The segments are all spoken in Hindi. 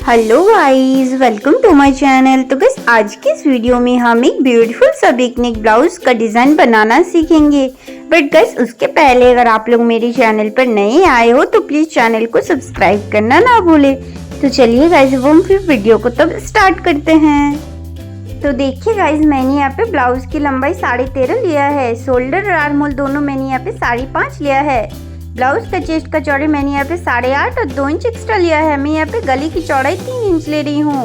Hello guys, welcome to my channel. तो गाइस आज की इस वीडियो में हम एक ब्यूटीफुल सा नेक ब्लाउज का डिजाइन बनाना सीखेंगे। बट गाइस उसके पहले अगर आप लोग मेरे चैनल पर नए आए हो तो प्लीज चैनल को सब्सक्राइब करना ना भूले। तो चलिए गाइस अब हम फिर वीडियो को तब स्टार्ट करते हैं। तो देखिए गाइस मैंने यहाँ पे ब्लाउज की लंबाई 13.5 लिया है। शोल्डर और आर्म होल दोनों मैंने यहाँ पे 5.5 लिया है। ब्लाउज का चेस्ट का चौड़ाई मैंने यहाँ पे 8.5 और 2 इंच एक्स्ट्रा लिया है। मैं यहाँ पे गले की चौड़ाई 3 इंच ले रही हूँ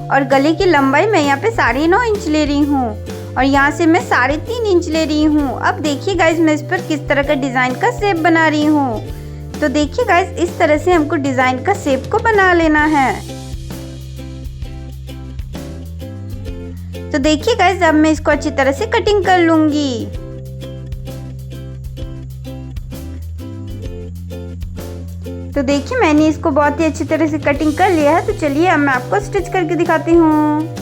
और गले की लंबाई मैं यहाँ पे 9.5 इंच ले रही हूँ और यहाँ से मैं 3.5 इंच ले रही हूँ। अब देखिए गाइज मैं इस पर किस तरह का डिजाइन का शेप बना रही हूँ। तो देखिए गाइज इस तरह से हमको डिजाइन का शेप को बना लेना है। तो देखिए गाइज अब मैं इसको अच्छी तरह से कटिंग कर लूंगी। तो देखिए मैंने इसको बहुत ही अच्छी तरह से कटिंग कर लिया है। तो चलिए अब मैं आपको स्टिच करके दिखाती हूँ।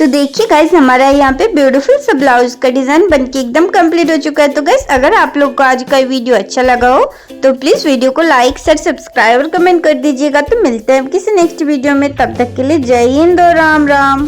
देखिए गाइस, हमारा यहाँ पे ब्यूटीफुल सा ब्लाउज का डिजाइन बनके एकदम कंप्लीट हो चुका है। तो गाइस, अगर आप लोग को आज का वीडियो अच्छा लगा हो तो प्लीज वीडियो को लाइक, शेयर, सब्सक्राइब और कमेंट कर दीजिएगा। तो मिलते हैं किसी नेक्स्ट वीडियो में, तब तक के लिए जय हिंद और राम राम।